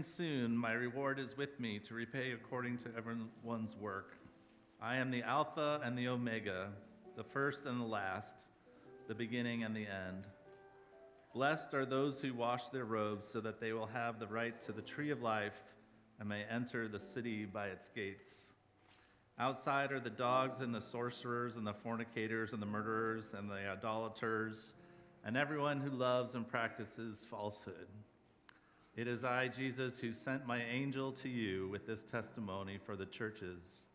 Soon my reward is with me to repay according to everyone's work. I am the Alpha and the Omega, the first and the last, the beginning and the end. Blessed are those who wash their robes so that they will have the right to the tree of life and may enter the city by its gates. Outside are the dogs and the sorcerers and the fornicators and the murderers and the idolaters and everyone who loves and practices falsehood. It is I, Jesus, who sent my angel to you with this testimony for the churches.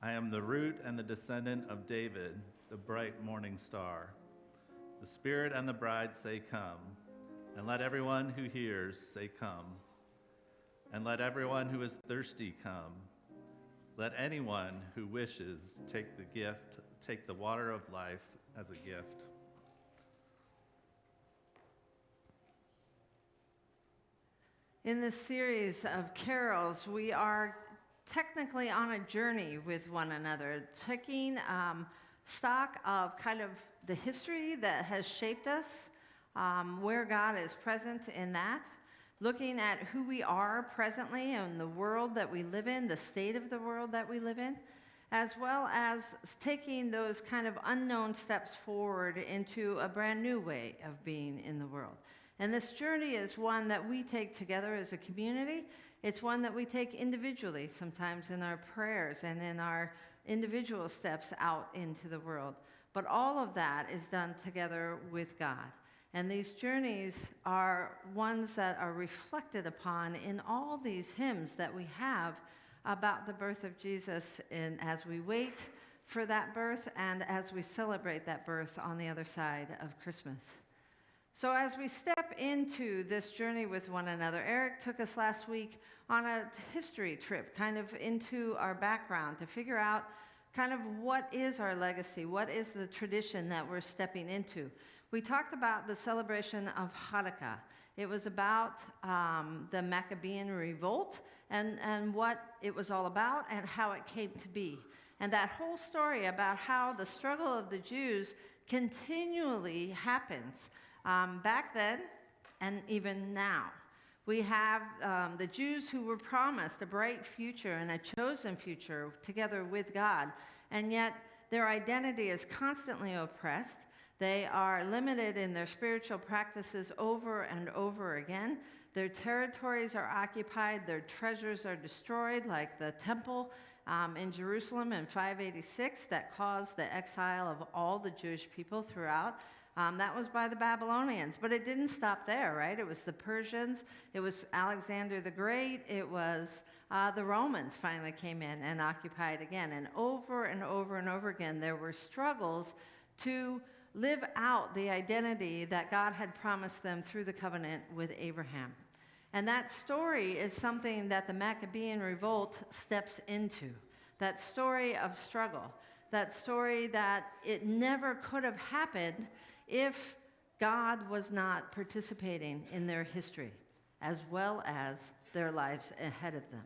I am the root and the descendant of David, the bright morning star. The Spirit and the bride say, "Come," and let everyone who hears say, "Come." And let everyone who is thirsty come. Let anyone who wishes take the water of life as a gift. In this series of carols, we are technically on a journey with one another, taking stock of kind of the history that has shaped us, where God is present in that, looking at who we are presently and the world that we live in, the state of the world that we live in, as well as taking those kind of unknown steps forward into a brand new way of being in the world. And this journey is one that we take together as a community. It's one that we take individually, sometimes in our prayers and in our individual steps out into the world. But all of that is done together with God. And these journeys are ones that are reflected upon in all these hymns that we have about the birth of Jesus, and as we wait for that birth and as we celebrate that birth on the other side of Christmas. So as we step into this journey with one another, Eric took us last week on a history trip, kind of into our background to figure out kind of what is our legacy, what is the tradition that we're stepping into. We talked about the celebration of Hanukkah. It was about the Maccabean revolt and what it was all about and how it came to be. And that whole story about how the struggle of the Jews continually happens back then and even now. We have the Jews who were promised a bright future and a chosen future together with God, and yet their identity is constantly oppressed. They are limited in their spiritual practices over and over again. Their territories are occupied, their treasures are destroyed, like the temple in Jerusalem in 586 that caused the exile of all the Jewish people throughout. That was by the Babylonians, but it didn't stop there, right? It was the Persians, it was Alexander the Great, it was the Romans finally came in and occupied again. And over and over and over again, there were struggles to live out the identity that God had promised them through the covenant with Abraham. And that story is something that the Maccabean revolt steps into, that story of struggle, that story that it never could have happened if God was not participating in their history, as well as their lives ahead of them.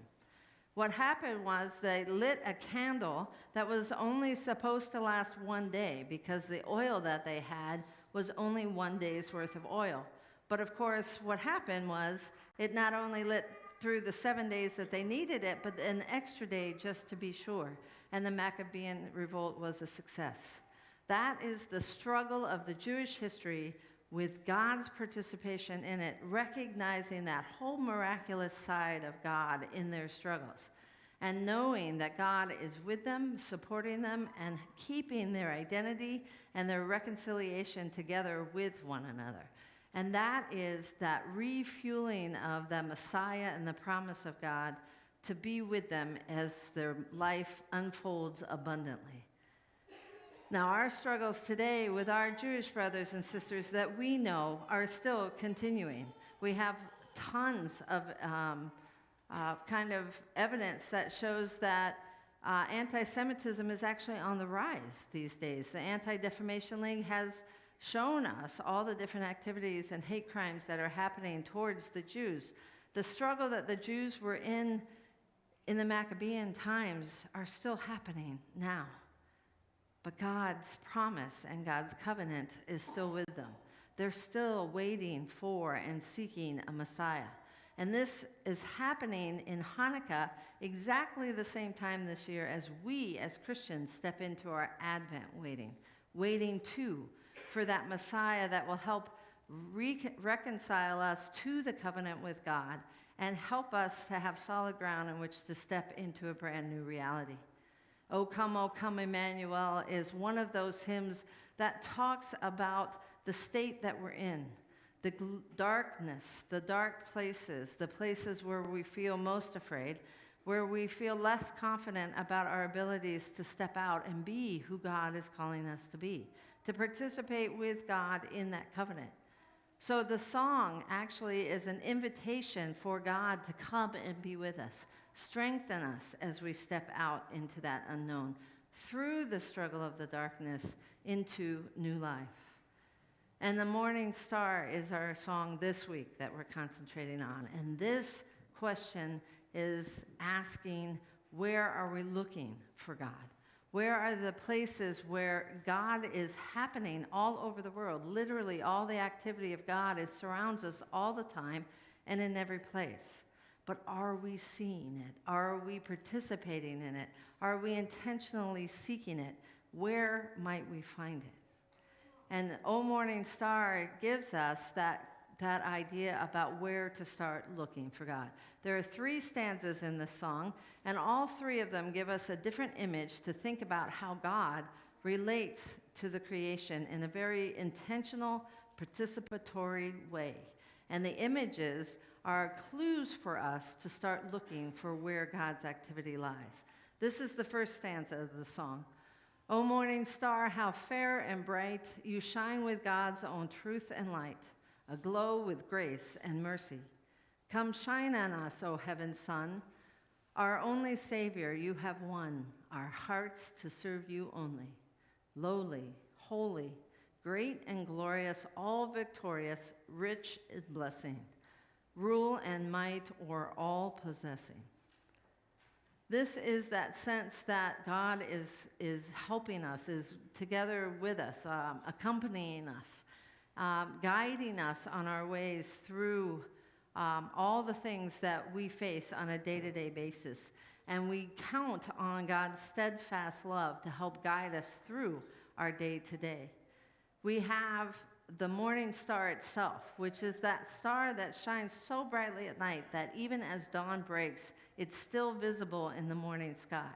What happened was they lit a candle that was only supposed to last one day because the oil that they had was only 1 day's worth of oil. But of course, what happened was it not only lit through the 7 days that they needed it, but an extra day just to be sure. And the Maccabean revolt was a success. That is the struggle of the Jewish history with God's participation in it, recognizing that whole miraculous side of God in their struggles, and knowing that God is with them, supporting them, and keeping their identity and their reconciliation together with one another. And that is that refueling of the Messiah and the promise of God to be with them as their life unfolds abundantly. Now, our struggles today with our Jewish brothers and sisters that we know are still continuing. We have tons of kind of evidence that shows that anti-Semitism is actually on the rise these days. The Anti-Defamation League has shown us all the different activities and hate crimes that are happening towards the Jews. The struggle that the Jews were in the Maccabean times are still happening now. But God's promise and God's covenant is still with them. They're still waiting for and seeking a Messiah. And this is happening in Hanukkah exactly the same time this year as we as Christians step into our Advent waiting too for that Messiah that will help reconcile us to the covenant with God and help us to have solid ground in which to step into a brand new reality. O come, Emmanuel is one of those hymns that talks about the state that we're in, the darkness, the dark places, the places where we feel most afraid, where we feel less confident about our abilities to step out and be who God is calling us to be, to participate with God in that covenant. So the song actually is an invitation for God to come and be with us, strengthen us as we step out into that unknown, through the struggle of the darkness into new life. And the Morning Star is our song this week that we're concentrating on. And this question is asking, where are we looking for God? Where are the places where God is happening all over the world? Literally, all the activity of God surrounds us all the time and in every place. But are we seeing it? Are we participating in it? Are we intentionally seeking it? Where might we find it? And O Morning Star gives us that idea about where to start looking for God. There are 3 stanzas in this song, and all 3 of them give us a different image to think about how God relates to the creation in a very intentional, participatory way. And the images are clues for us to start looking for where God's activity lies. This is the first stanza of the song. O morning star, how fair and bright, you shine with God's own truth and light, aglow with grace and mercy. Come shine on us, O heaven's sun. Our only Savior, you have won our hearts to serve you only. Lowly, holy, great and glorious, all victorious, rich in blessing, rule and might o'er all possessing. This is that sense that God is helping us, is together with us, accompanying us, guiding us on our ways through all the things that we face on a day-to-day basis. And we count on God's steadfast love to help guide us through our day-to-day. We have the morning star itself, which is that star that shines so brightly at night that even as dawn breaks, it's still visible in the morning sky.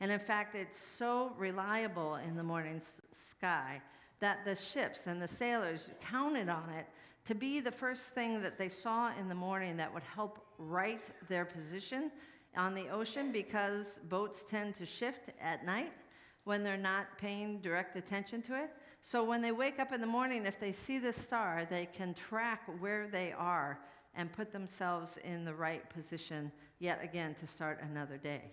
And in fact, it's so reliable in the morning sky that the ships and the sailors counted on it to be the first thing that they saw in the morning that would help right their position on the ocean, because boats tend to shift at night when they're not paying direct attention to it. So when they wake up in the morning, if they see the star, they can track where they are and put themselves in the right position yet again to start another day.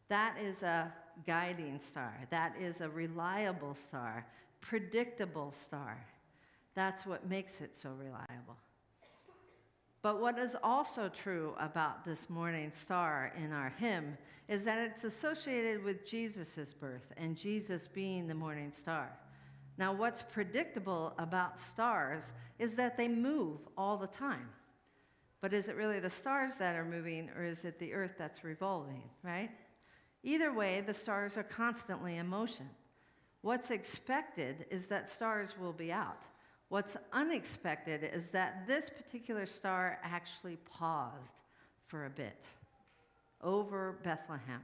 That is a guiding star. That is a reliable star, predictable star. That's what makes it so reliable. But what is also true about this morning star in our hymn is that it's associated with Jesus' birth and Jesus being the morning star. Now, what's predictable about stars is that they move all the time. But is it really the stars that are moving, or is it the earth that's revolving, right? Either way, the stars are constantly in motion. What's expected is that stars will be out. What's unexpected is that this particular star actually paused for a bit over Bethlehem,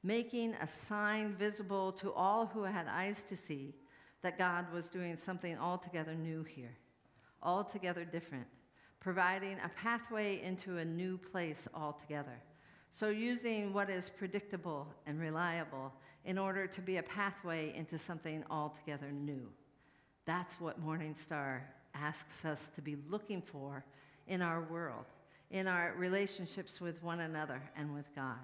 making a sign visible to all who had eyes to see that God was doing something altogether new here, altogether different, providing a pathway into a new place altogether. So using what is predictable and reliable in order to be a pathway into something altogether new. That's what Morning Star asks us to be looking for in our world, in our relationships with one another and with God.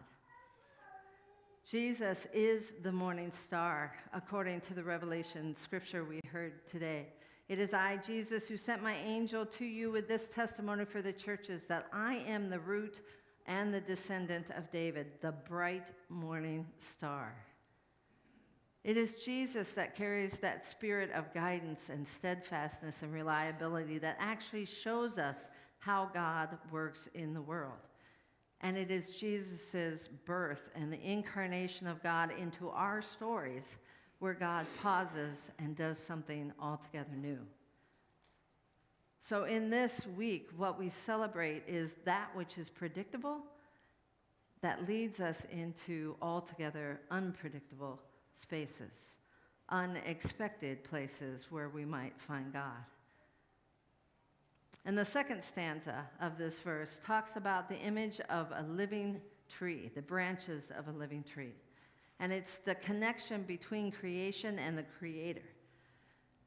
Jesus is the morning star, according to the Revelation scripture we heard today. It is I, Jesus, who sent my angel to you with this testimony for the churches, that I am the root and the descendant of David, the bright morning star. It is Jesus that carries that spirit of guidance and steadfastness and reliability that actually shows us how God works in the world. And it is Jesus' birth and the incarnation of God into our stories where God pauses and does something altogether new. So in this week, what we celebrate is that which is predictable that leads us into altogether unpredictable spaces, unexpected places where we might find God. And the second stanza of this verse talks about the image of a living tree, the branches of a living tree. And it's the connection between creation and the Creator.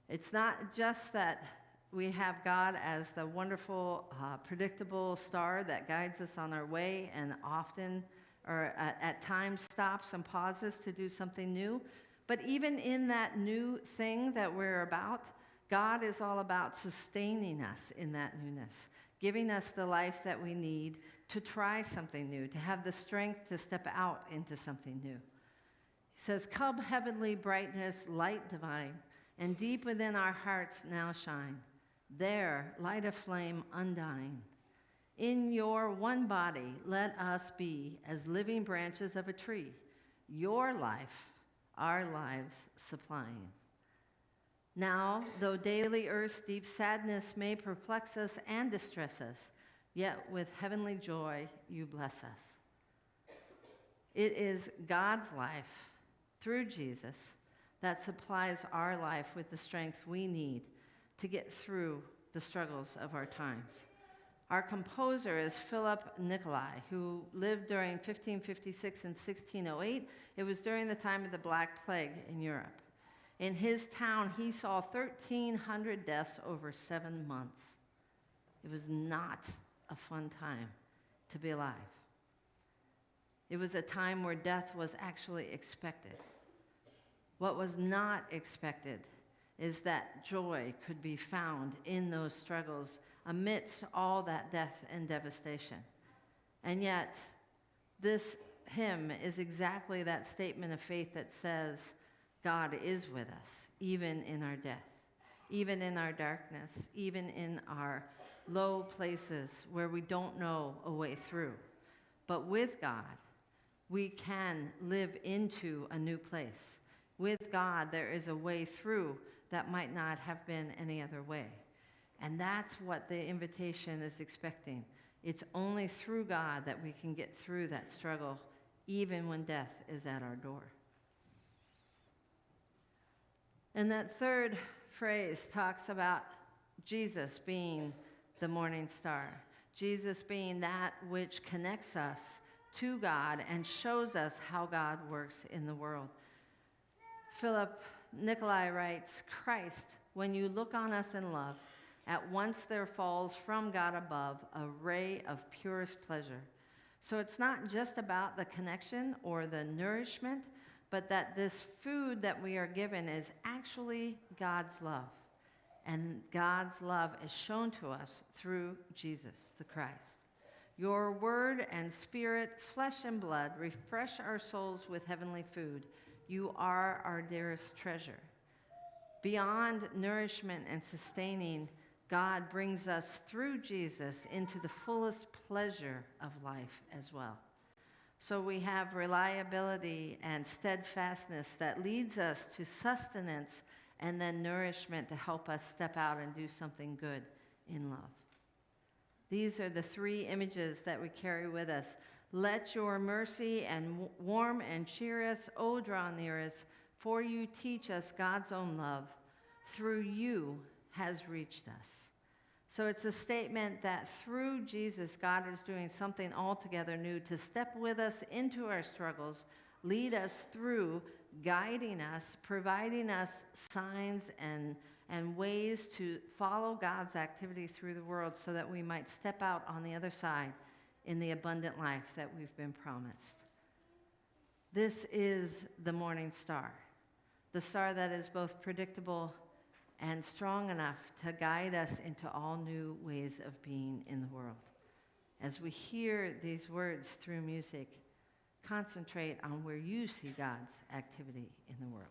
It's not just that we have God as the wonderful, predictable star that guides us on our way and often or at times stops and pauses to do something new. But even in that new thing that we're about, God is all about sustaining us in that newness, giving us the life that we need to try something new, to have the strength to step out into something new. He says, "Come, heavenly brightness, light divine, and deep within our hearts now shine. There, light a flame undying. In your one body, let us be as living branches of a tree, your life, our lives supplying. Now, though daily earth's deep sadness may perplex us and distress us, yet with heavenly joy you bless us." It is God's life through Jesus that supplies our life with the strength we need to get through the struggles of our times. Our composer is Philip Nicolai, who lived during 1556 and 1608. It was during the time of the Black Plague in Europe. In his town, he saw 1,300 deaths over 7 months. It was not a fun time to be alive. It was a time where death was actually expected. What was not expected is that joy could be found in those struggles amidst all that death and devastation. And yet, this hymn is exactly that statement of faith that says, God is with us, even in our death, even in our darkness, even in our low places where we don't know a way through. But with God, we can live into a new place. With God, there is a way through that might not have been any other way. And that's what the invitation is expecting. It's only through God that we can get through that struggle, even when death is at our door. And that third phrase talks about Jesus being the morning star, Jesus being that which connects us to God and shows us how God works in the world. Philip Nicolai writes, "Christ, when you look on us in love, at once there falls from God above a ray of purest pleasure." So it's not just about the connection or the nourishment, but that this food that we are given is actually God's love. And God's love is shown to us through Jesus, the Christ. "Your word and spirit, flesh and blood, refresh our souls with heavenly food. You are our dearest treasure." Beyond nourishment and sustaining, God brings us through Jesus into the fullest pleasure of life as well. So we have reliability and steadfastness that leads us to sustenance and then nourishment to help us step out and do something good in love. These are the three images that we carry with us. Let your mercy and warm and cheer us, O draw near us, for you teach us God's own love. Through you has reached us. So it's a statement that through Jesus, God is doing something altogether new to step with us into our struggles, lead us through, guiding us, providing us signs and ways to follow God's activity through the world so that we might step out on the other side in the abundant life that we've been promised. This is the morning star, the star that is both predictable and strong enough to guide us into all new ways of being in the world. As we hear these words through music, concentrate on where you see God's activity in the world.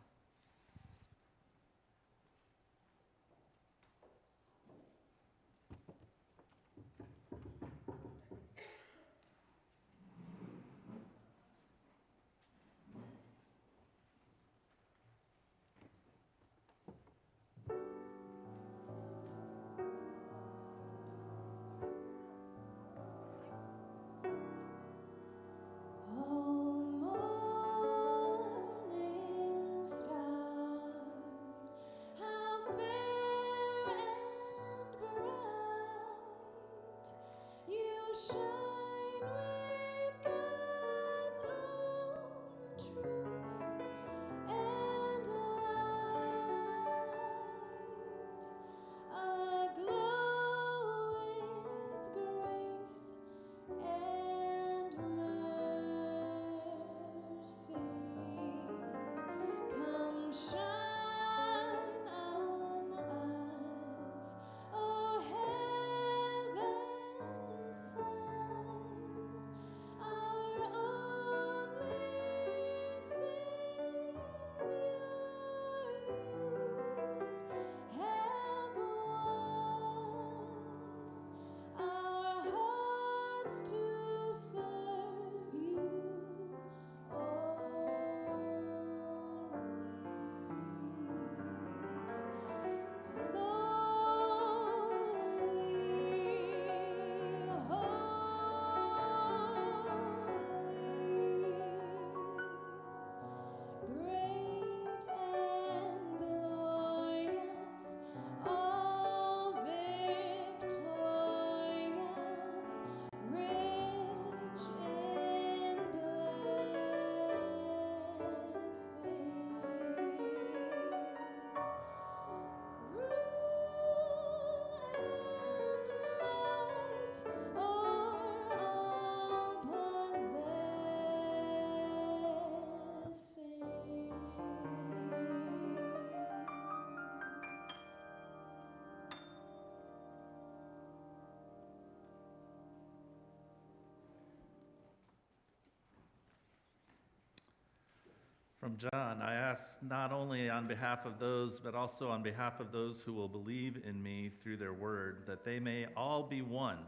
From John, I ask not only on behalf of those, but also on behalf of those who will believe in me through their word, that they may all be one.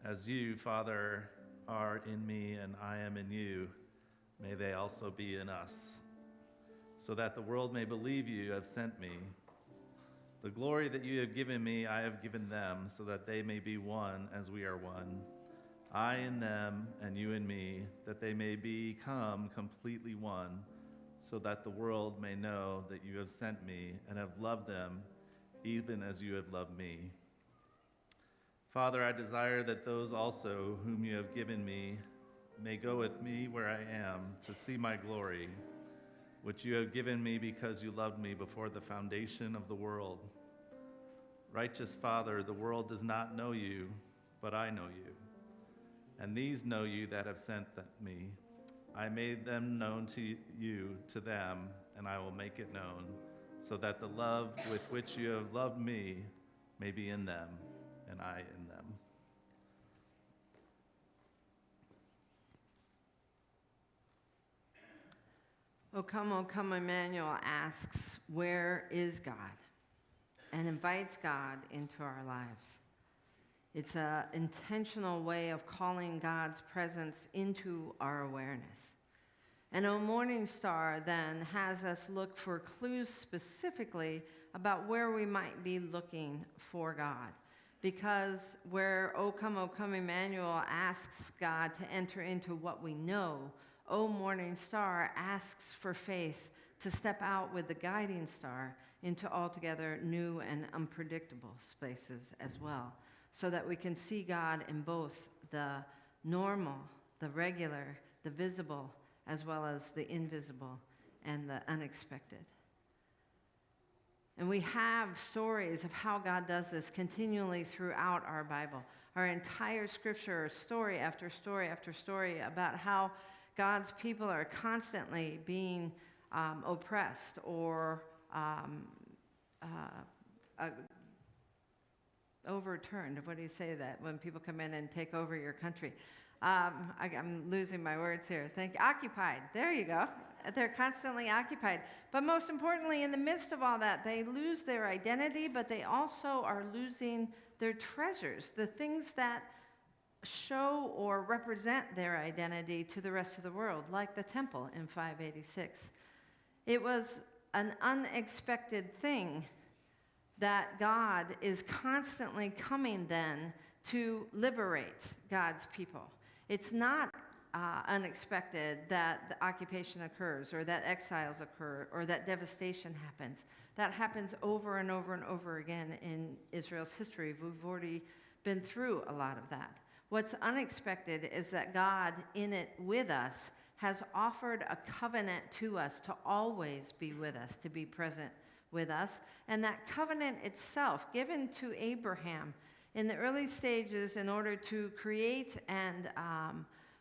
As you, Father, are in me and I am in you, may they also be in us, so that the world may believe you have sent me. The glory that you have given me, I have given them, so that they may be one as we are one. I in them and you in me, that they may become completely one, so that the world may know that you have sent me and have loved them, even as you have loved me. Father, I desire that those also whom you have given me may go with me where I am to see my glory, which you have given me because you loved me before the foundation of the world. Righteous Father, the world does not know you, but I know you. And these know you that have sent me. I made them known to you, to them, and I will make it known, so that the love with which you have loved me may be in them, and I in them. O come, Emmanuel asks, where is God? And invites God into our lives. It's an intentional way of calling God's presence into our awareness. And O Morning Star then has us look for clues specifically about where we might be looking for God. Because where O come, Emmanuel asks God to enter into what we know, O Morning Star asks for faith to step out with the guiding star into altogether new and unpredictable spaces as well, so that we can see God in both the normal, the regular, the visible, as well as the invisible and the unexpected. And we have stories of how God does this continually throughout our Bible. Our entire scripture, story after story after story, about how God's people are constantly being oppressed or overturned. What do you say that when people come in and take over your country? I'm losing my words here. Occupied. There you go. They're constantly occupied. But most importantly, in the midst of all that, they lose their identity, but they also are losing their treasures, the things that show or represent their identity to the rest of the world, like the temple in 586. It was an unexpected thing that God is constantly coming then to liberate God's people. It's not unexpected that the occupation occurs or that exiles occur or that devastation happens. That happens over and over and over again in Israel's history. We've already been through a lot of that. What's unexpected is that God, in it with us, has offered a covenant to us to always be with us, to be present with us. And that covenant itself, given to Abraham in the early stages in order to create and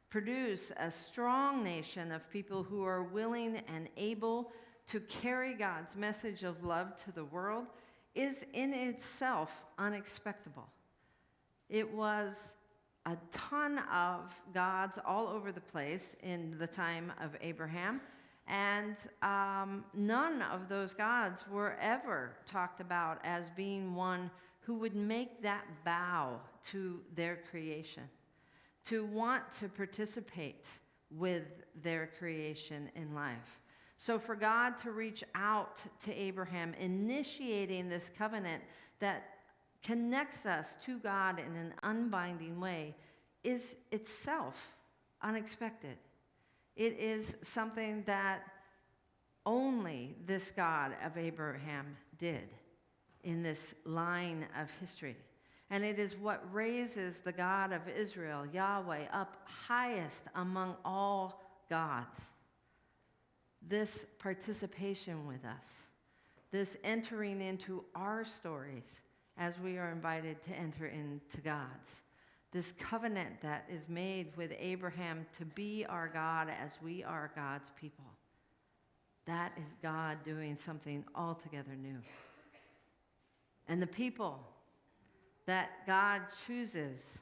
produce a strong nation of people who are willing and able to carry God's message of love to the world, is in itself unexpected. It was a ton of gods all over the place in the time of Abraham, and none of those gods were ever talked about as being one who would make that bow to their creation, to want to participate with their creation in life. So for God to reach out to Abraham, initiating this covenant that connects us to God in an unbinding way, is itself unexpected. It is something that only this God of Abraham did in this line of history. And it is what raises the God of Israel, Yahweh, up highest among all gods. This participation with us, this entering into our stories as we are invited to enter into God's. This covenant that is made with Abraham to be our God as we are God's people. That is God doing something altogether new. And the people that God chooses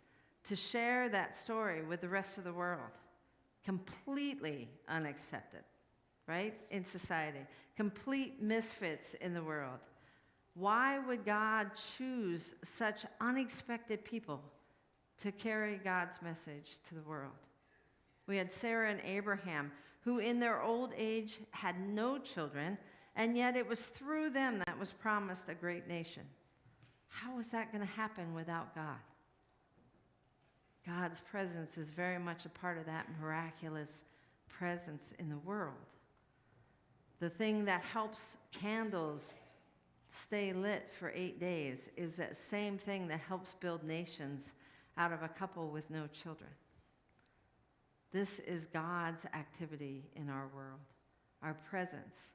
to share that story with the rest of the world, completely unaccepted. right, in society, complete misfits in the world. Why would God choose such unexpected people to carry God's message to the world? We had Sarah and Abraham, who in their old age had no children, and yet it was through them that was promised a great nation. How was that going to happen without God? God's presence is very much a part of that miraculous presence in the world. The thing that helps candles stay lit for 8 days is that same thing that helps build nations out of a couple with no children. This is God's activity in our world, our presence.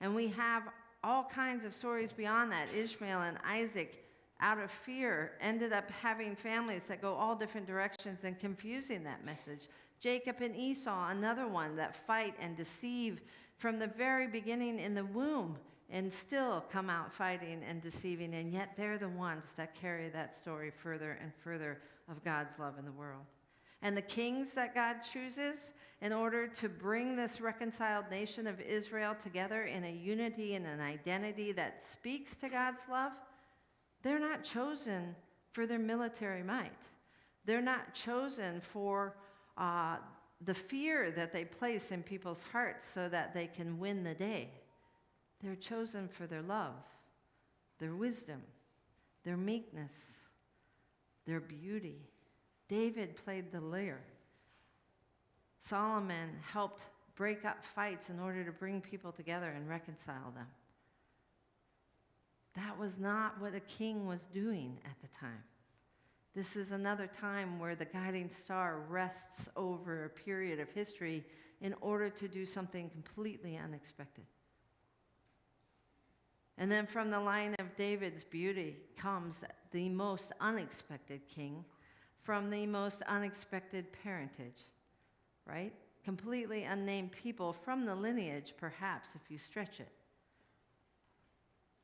And we have all kinds of stories beyond that. Ishmael and Isaac, out of fear, ended up having families that go all different directions and confusing that message. Jacob and Esau, another one that fight and deceive from the very beginning in the womb and still come out fighting and deceiving, and yet they're the ones that carry that story further and further of God's love in the world. And the kings that God chooses in order to bring this reconciled nation of Israel together in a unity and an identity that speaks to God's love, they're not chosen for their military might. They're not chosen for the fear that they place in people's hearts so that they can win the day. They're chosen for their love, their wisdom, their meekness, their beauty. David played the lyre. Solomon helped break up fights in order to bring people together and reconcile them. That was not what a king was doing at the time. This is another time where the guiding star rests over a period of history in order to do something completely unexpected. And then from the line of David's beauty comes the most unexpected king from the most unexpected parentage, right? Completely unnamed people from the lineage, perhaps, if you stretch it.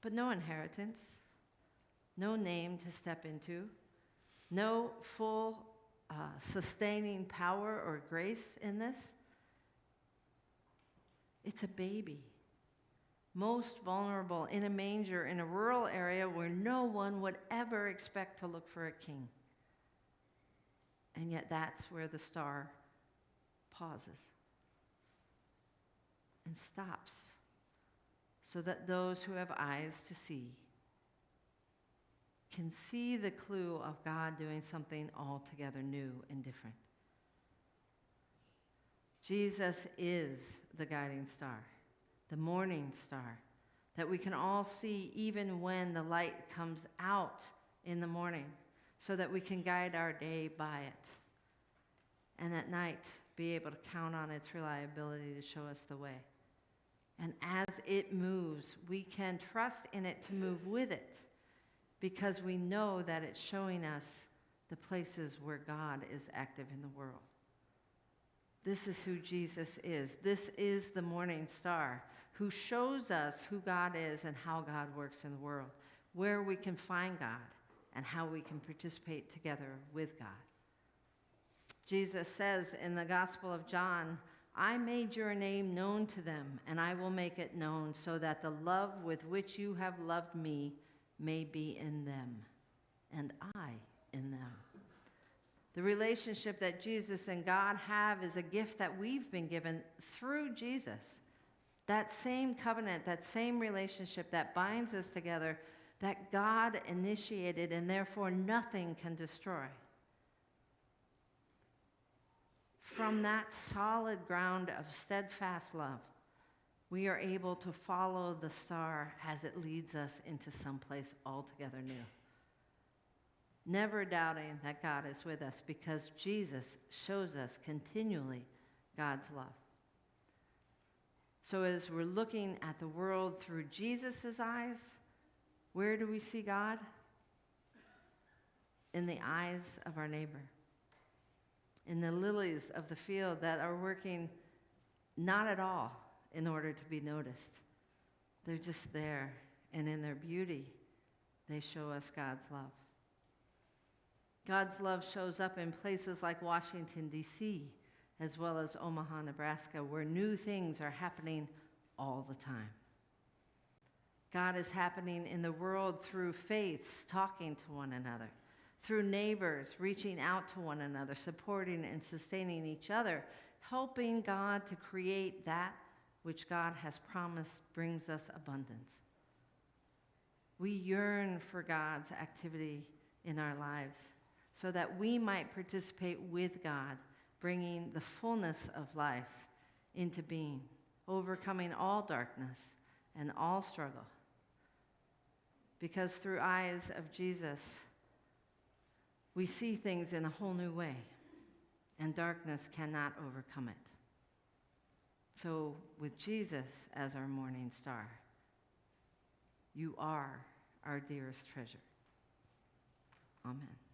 But no inheritance, no name to step into, no full sustaining power or grace in this. It's a baby, most vulnerable, in a manger in a rural area where no one would ever expect to look for a king. And yet that's where the star pauses and stops, so that those who have eyes to see can see the clue of God doing something altogether new and different. Jesus is the guiding star, the morning star, that we can all see even when the light comes out in the morning, so that we can guide our day by it. And at night, be able to count on its reliability to show us the way. And as it moves, we can trust in it to move with it, because we know that it's showing us the places where God is active in the world. This is who Jesus is. This is the morning star who shows us who God is and how God works in the world, where we can find God and how we can participate together with God. Jesus says in the Gospel of John, I made your name known to them, and I will make it known so that the love with which you have loved me may be in them, and I in them. The relationship that Jesus and God have is a gift that we've been given through Jesus. That same covenant, that same relationship that binds us together, that God initiated and therefore nothing can destroy. From that solid ground of steadfast love, we are able to follow the star as it leads us into someplace altogether new. Never doubting that God is with us, because Jesus shows us continually God's love. So as we're looking at the world through Jesus' eyes, where do we see God? In the eyes of our neighbor. In the lilies of the field that are working not at all in order to be noticed. They're just there, and in their beauty, they show us God's love. God's love shows up in places like Washington, D.C., as well as Omaha, Nebraska, where new things are happening all the time. God is happening in the world through faiths talking to one another, through neighbors reaching out to one another, supporting and sustaining each other, helping God to create that which God has promised brings us abundance. We yearn for God's activity in our lives so that we might participate with God, bringing the fullness of life into being, overcoming all darkness and all struggle. Because through eyes of Jesus, we see things in a whole new way, and darkness cannot overcome it. So with Jesus as our morning star, you are our dearest treasure. Amen.